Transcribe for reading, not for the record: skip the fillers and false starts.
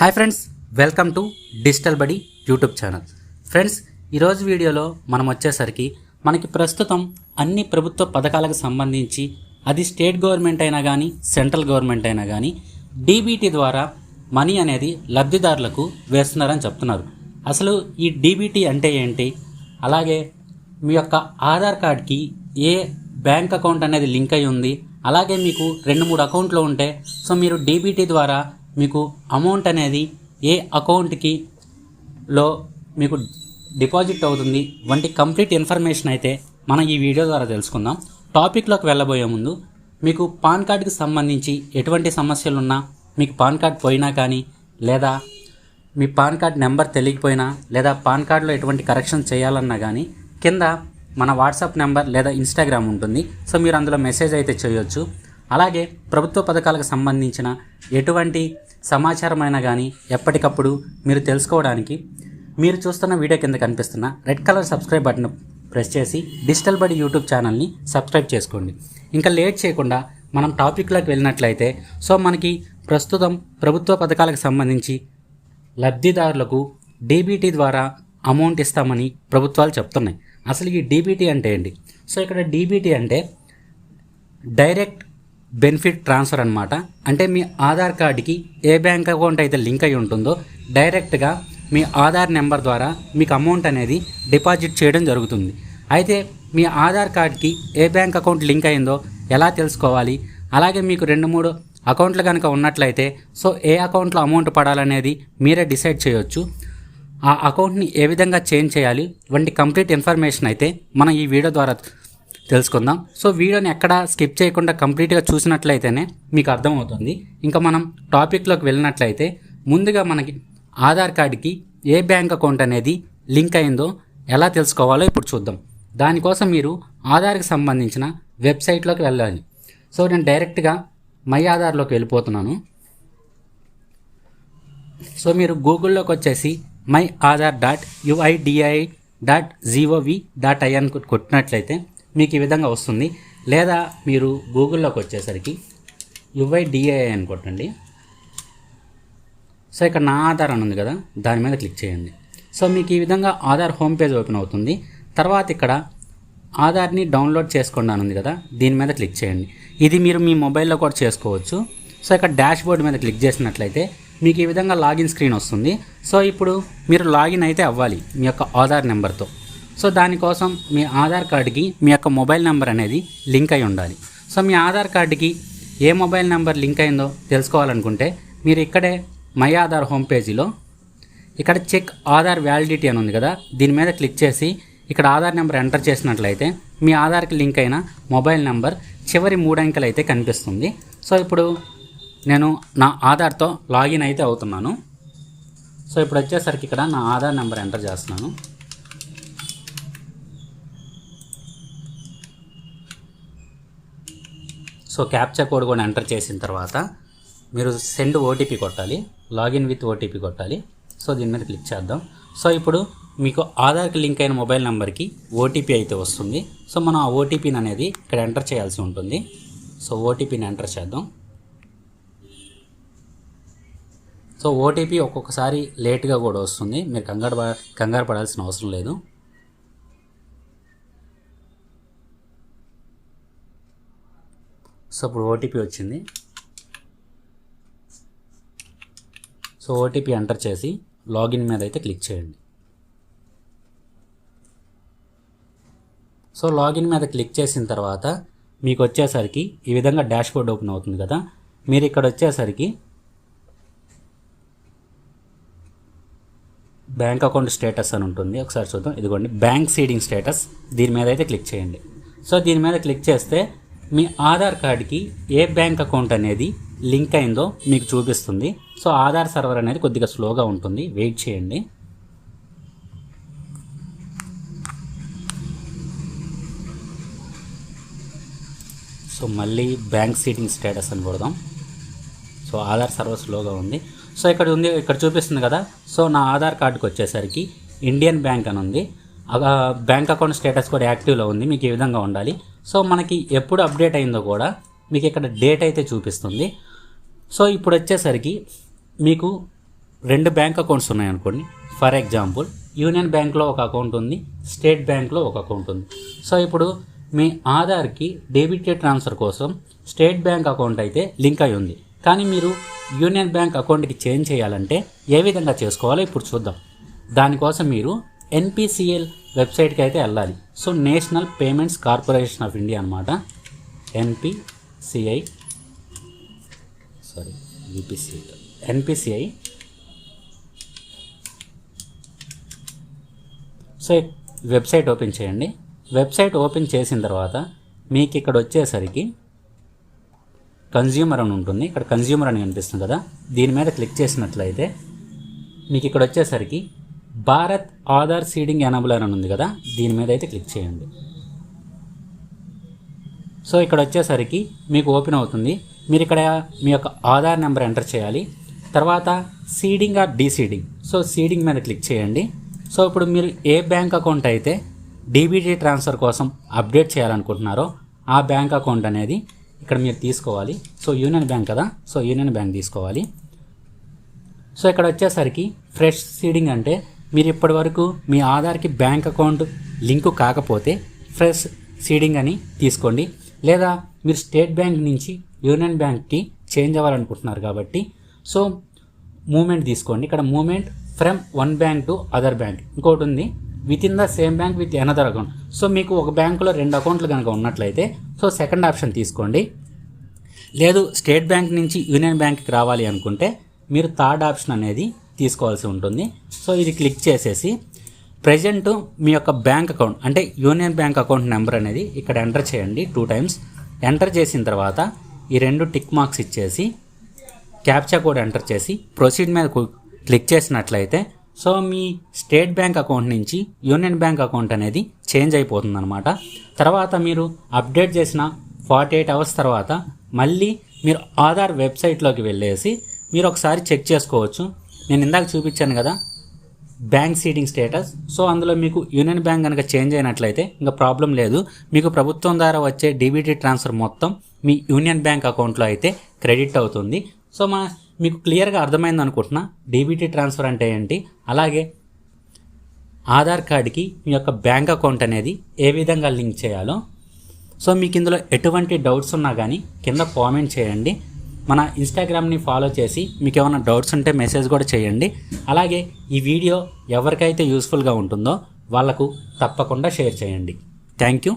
Hi friends, welcome to digital బడి YouTube channel. Friends, ఈరోజు వీడియోలో మనం వచ్చేసరికి మనకి ప్రస్తుతం అన్ని ప్రభుత్వ పథకాలకు సంబంధించి అది స్టేట్ గవర్నమెంట్ అయినా కానీ సెంట్రల్ గవర్నమెంట్ అయినా కానీ డీబీటీ ద్వారా మనీ అనేది లబ్ధిదారులకు వేస్తున్నారని చెప్తున్నారు. అసలు ఈ డీబీటీ అంటే ఏంటి, అలాగే మీ యొక్క ఆధార్ కార్డ్కి ఏ బ్యాంక్ అకౌంట్ అనేది లింక్ అయి ఉంది, అలాగే మీకు 2-3 అకౌంట్లు ఉంటే సో మీరు డీబీటీ ద్వారా మీకు అమౌంట్ అనేది ఏ అకౌంట్కి మీకు డిపాజిట్ అవుతుంది వంటి కంప్లీట్ ఇన్ఫర్మేషన్ అయితే మనం ఈ వీడియో ద్వారా తెలుసుకుందాం. టాపిక్లోకి వెళ్ళబోయే ముందు మీకు పాన్ కార్డుకి సంబంధించి ఎటువంటి సమస్యలున్నా, మీకు పాన్ కార్డ్ పోయినా కానీ, లేదా మీ పాన్ కార్డ్ నెంబర్ తెలియకపోయినా, లేదా పాన్ కార్డులో ఎటువంటి కరెక్షన్ చేయాలన్నా కానీ కింద మన వాట్సాప్ నెంబర్ లేదా ఇన్స్టాగ్రామ్ ఉంటుంది. సో మీరు అందులో మెసేజ్ అయితే చేయొచ్చు. అలాగే ప్రభుత్వ పథకాలకు సంబంధించిన ఎటువంటి సమాచారం అయినా కానీ ఎప్పటికప్పుడు మీరు తెలుసుకోవడానికి మీరు చూస్తున్న వీడియో కింద కనిపిస్తున్న red colour subscribe button press చేసి డిజిటల్ బడి యూట్యూబ్ ఛానల్ని సబ్స్క్రైబ్ చేసుకోండి. ఇంకా లేట్ చేయకుండా మనం టాపిక్లోకి వెళ్ళినట్లయితే సో మనకి ప్రస్తుతం ప్రభుత్వ పథకాలకు సంబంధించి లబ్ధిదారులకు డీబీటీ ద్వారా అమౌంట్ ఇస్తామని ప్రభుత్వాలు చెప్తున్నాయి. అసలు ఈ డీబీటీ అంటే ఏంటి? సో ఇక్కడ డీబీటీ అంటే డైరెక్ట్ బెనిఫిట్ ట్రాన్స్ఫర్ అనమాట. అంటే మీ ఆధార్ కార్డుకి ఏ బ్యాంక్ అకౌంట్ అయితే లింక్ అయి ఉంటుందో డైరెక్ట్గా మీ ఆధార్ నెంబర్ ద్వారా మీకు అమౌంట్ అనేది డిపాజిట్ చేయడం జరుగుతుంది. అయితే మీ ఆధార్ కార్డ్కి ఏ బ్యాంక్ అకౌంట్ లింక్ అయిందో ఎలా తెలుసుకోవాలి, అలాగే మీకు 2-3 అకౌంట్లు కనుక ఉన్నట్లయితే సో ఏ అకౌంట్లో అమౌంట్ పడాలనేది మీరే డిసైడ్ చేయొచ్చు. ఆ అకౌంట్ని ఏ విధంగా చేంజ్ చేయాలి వంటి కంప్లీట్ ఇన్ఫర్మేషన్ అయితే మనం ఈ వీడియో ద్వారా తెలుసుకుందాం. సో వీడియోని ఎక్కడ స్కిప్ చేయకుండా కంప్లీట్గా చూసినట్లయితేనే మీకు అర్థమవుతుంది. ఇంకా మనం టాపిక్లోకి వెళ్ళినట్లయితే ముందుగా మనకి ఆధార్ కార్డుకి ఏ బ్యాంక్ అకౌంట్ అనేది లింక్ అయిందో ఎలా తెలుసుకోవాలో ఇప్పుడు చూద్దాం. దానికోసం మీరు ఆధార్కి సంబంధించిన వెబ్సైట్లోకి వెళ్ళాలి. సో నేను డైరెక్ట్గా మై ఆధార్లోకి వెళ్ళిపోతున్నాను. సో మీరు గూగుల్లోకి వచ్చేసి myAadhar.uidi.gov.in కొట్టినట్లయితే మీకు ఈ విధంగా వస్తుంది. లేదా మీరు గూగుల్లోకి వచ్చేసరికి UIDAI అని కొట్టండి. సో ఇక్కడ నా ఆధార్ అని ఉంది కదా, దాని మీద క్లిక్ చేయండి. సో మీకు ఈ విధంగా ఆధార్ హోమ్ పేజ్ ఓపెన్ అవుతుంది. తర్వాత ఇక్కడ ఆధార్ని డౌన్లోడ్ చేసుకోండి అని ఉంది కదా, దీని మీద క్లిక్ చేయండి. ఇది మీరు మీ మొబైల్లో కూడా చేసుకోవచ్చు. సో ఇక్కడ డాష్ బోర్డ్ మీద క్లిక్ చేసినట్లయితే మీకు ఈ విధంగా లాగిన్ స్క్రీన్ వస్తుంది. సో ఇప్పుడు మీరు లాగిన్ అయితే అవ్వాలి మీ యొక్క ఆధార్ నెంబర్తో. సో దానికోసం మీ ఆధార్ కార్డుకి మీ యొక్క మొబైల్ నెంబర్ అనేది లింక్ అయి ఉండాలి. సో మీ ఆధార్ కార్డుకి ఏ మొబైల్ నెంబర్ లింక్ అయిందో తెలుసుకోవాలనుకుంటే మీరు ఇక్కడే మై ఆధార్ హోమ్ పేజీలో ఇక్కడ చెక్ ఆధార్ వ్యాలిడిటీ అని ఉంది కదా, దీని మీద క్లిక్ చేసి ఇక్కడ ఆధార్ నెంబర్ ఎంటర్ చేసినట్లయితే మీ ఆధార్కి లింక్ అయిన మొబైల్ నెంబర్ చివరి 3 అంకెలు అయితే కనిపిస్తుంది. సో ఇప్పుడు నేను నా ఆధార్తో లాగిన్ అయితే అవుతున్నాను. సో ఇప్పుడు వచ్చేసరికి ఇక్కడ నా ఆధార్ నెంబర్ ఎంటర్ చేస్తున్నాను. సో క్యాప్చా కోడ్ కూడా ఎంటర్ చేసిన తర్వాత మీరు సెండ్ ఓటీపీ కొట్టాలి, లాగిన్ విత్ ఓటీపీ కొట్టాలి. సో దీని మీద క్లిక్ చేద్దాం. సో ఇప్పుడు మీకు ఆధార్కి లింక్ అయిన మొబైల్ నెంబర్కి ఓటీపీ అయితే వస్తుంది. సో మనం ఆ ఓటీపీని అనేది ఇక్కడ ఎంటర్ చేయాల్సి ఉంటుంది. సో ఓటీపీని ఎంటర్ చేద్దాం. సో ఓటీపీ ఒక్కొక్కసారి లేట్గా కూడా వస్తుంది, మీరు కంగారు పడాల్సిన అవసరం లేదు. సో ఇప్పుడు ఓటీపీ వచ్చింది. సో ఓటీపీ ఎంటర్ చేసి లాగిన్ మీద అయితే క్లిక్ చేయండి. సో లాగిన్ మీద క్లిక్ చేసిన తర్వాత మీకు వచ్చేసరికి ఈ విధంగా డాష్ బోర్డ్ ఓపెన్ అవుతుంది కదా, మీరు ఇక్కడ వచ్చేసరికి బ్యాంక్ అకౌంట్ స్టేటస్ అని ఉంటుంది, ఒకసారి చూద్దాం. ఇదిగోండి బ్యాంక్ సీడింగ్ స్టేటస్, దీని మీద అయితే క్లిక్ చేయండి. సో దీని మీద క్లిక్ చేస్తే మీ ఆధార్ కార్డుకి ఏ బ్యాంక్ అకౌంట్ అనేది లింక్ అయిందో మీకు చూపిస్తుంది. సో ఆధార్ సర్వర్ అనేది కొద్దిగా స్లోగా ఉంటుంది, వెయిట్ చేయండి. సో మళ్ళీ బ్యాంక్ సీడింగ్ స్టేటస్ అని కొడదాం. సో ఆధార్ సర్వర్ స్లోగా ఉంది. సో ఇక్కడ చూపిస్తుంది కదా. సో నా ఆధార్ కార్డుకి వచ్చేసరికి ఇండియన్ బ్యాంక్ అని ఉంది, బ్యాంక్ అకౌంట్ స్టేటస్ కూడా యాక్టివ్లో ఉంది. మీకు ఈ విధంగా ఉండాలి. సో మనకి ఎప్పుడు అప్డేట్ అయిందో కూడా మీకు ఇక్కడ డేట్ అయితే చూపిస్తుంది. సో ఇప్పుడు వచ్చేసరికి మీకు రెండు బ్యాంక్ అకౌంట్స్ ఉన్నాయనుకోండి. ఫర్ ఎగ్జాంపుల్ యూనియన్ బ్యాంక్లో ఒక అకౌంట్ ఉంది, స్టేట్ బ్యాంక్లో ఒక అకౌంట్ ఉంది. సో ఇప్పుడు మీ ఆధార్కి డెబిట్ ట్రాన్స్ఫర్ కోసం స్టేట్ బ్యాంక్ అకౌంట్ అయితే లింక్ అయి ఉంది, కానీ మీరు యూనియన్ బ్యాంక్ అకౌంట్కి చేంజ్ చేయాలంటే ఏ విధంగా చేసుకోవాలో ఇప్పుడు చూద్దాం. దానికోసం మీరు ఎన్పిసిఎల్ వెబ్సైట్కి అయితే వెళ్ళాలి. So national payments corporation of India అనమాట. ఎన్పిసిఐ. సో వెబ్సైట్ ఓపెన్ చేయండి. వెబ్సైట్ ఓపెన్ చేసిన తర్వాత మీకు ఇక్కడ వచ్చేసరికి కన్జ్యూమర్ అని ఉంటుంది. ఇక్కడ కన్జ్యూమర్ అని కనిపిస్తుంది కదా, దీని మీద క్లిక్ చేసినట్లయితే మీకు ఇక్కడ వచ్చేసరికి భారత్ ఆధార్ సీడింగ్ ఎనబులర్ అని ఉంది కదా, దీని మీద అయితే క్లిక్ చేయండి. సో ఇక్కడ వచ్చేసరికి మీకు ఓపెన్ అవుతుంది. మీరు ఇక్కడ మీ యొక్క ఆధార్ నెంబర్ ఎంటర్ చేయాలి. తర్వాత seeding or deseeding, so seeding మీద క్లిక్ చేయండి. సో ఇప్పుడు మీరు ఏ బ్యాంక్ అకౌంట్ అయితే డీబీటీ ట్రాన్స్ఫర్ కోసం అప్డేట్ చేయాలనుకుంటున్నారో ఆ బ్యాంక్ అకౌంట్ అనేది ఇక్కడ మీరు తీసుకోవాలి. సో యూనియన్ బ్యాంక్ కదా, సో యూనియన్ బ్యాంక్ తీసుకోవాలి. సో ఇక్కడ వచ్చేసరికి ఫ్రెష్ సీడింగ్ అంటే మీరు ఇప్పటి వరకు మీ ఆధార్కి బ్యాంక్ అకౌంట్ లింకు కాకపోతే ఫ్రెష్ సీడింగ్ అని తీసుకోండి. లేదా మీరు స్టేట్ బ్యాంక్ నుంచి యూనియన్ బ్యాంక్కి చేంజ్ అవ్వాలనుకుంటున్నారు కాబట్టి సో మూమెంట్ తీసుకోండి. ఇక్కడ movement from one bank to other bank, ఇంకోటి ఉంది within the same bank with another account. So మీకు ఒక బ్యాంకులో రెండు అకౌంట్లు కనుక ఉన్నట్లయితే సో సెకండ్ ఆప్షన్ తీసుకోండి. లేదు స్టేట్ బ్యాంక్ నుంచి యూనియన్ బ్యాంక్కి రావాలి అనుకుంటే మీరు థర్డ్ ఆప్షన్ అనేది తీసుకోవాల్సి ఉంటుంది. సో ఇది క్లిక్ చేసేసి ప్రజెంట్ మీ యొక్క బ్యాంక్ అకౌంట్ అంటే యూనియన్ బ్యాంక్ అకౌంట్ నెంబర్ అనేది ఇక్కడ ఎంటర్ చేయండి 2 times. ఎంటర్ చేసిన తర్వాత ఈ 2 టిక్ మార్క్స్ ఇచ్చేసి క్యాప్చా కోడ్ ఎంటర్ చేసి ప్రొసీడ్ మీద క్లిక్ చేసినట్లయితే సో మీ స్టేట్ బ్యాంక్ అకౌంట్ నుంచి యూనియన్ బ్యాంక్ అకౌంట్ అనేది చేంజ్ అయిపోతుంది అనమాట. తర్వాత మీరు అప్డేట్ చేసిన 48 hours తర్వాత మళ్ళీ మీరు ఆధార్ వెబ్సైట్లోకి వెళ్ళేసి మీరు ఒకసారి చెక్ చేసుకోవచ్చు. నేను ఇందాక చూపించాను కదా బ్యాంక్ సీడింగ్ స్టేటస్. సో అందులో మీకు యూనియన్ బ్యాంక్ కనుక చేంజ్ అయినట్లయితే ఇంకా ప్రాబ్లం లేదు. మీకు ప్రభుత్వం ద్వారా వచ్చే డీబీటీ ట్రాన్స్ఫర్ మొత్తం మీ యూనియన్ బ్యాంక్ అకౌంట్లో అయితే క్రెడిట్ అవుతుంది. సో మీకు క్లియర్గా అర్థమైంది అనుకుంటున్నా డీబీటీ ట్రాన్స్ఫర్ అంటే ఏంటి, అలాగే ఆధార్ కార్డ్కి మీ యొక్క బ్యాంక్ అకౌంట్ అనేది ఏ విధంగా లింక్ చేయాలో. సో మీకు ఇందులో ఎటువంటి డౌట్స్ ఉన్నా కానీ కింద కామెంట్ చేయండి. మన ఇన్స్టాగ్రామ్ని ఫాలో చేసి మీకు ఏమైనా డౌట్స్ ఉంటే మెసేజ్ కూడా చేయండి. అలాగే ఈ వీడియో ఎవరికైతే యూస్ఫుల్గా ఉంటుందో వాళ్ళకు తప్పకుండా షేర్ చేయండి. Thank you.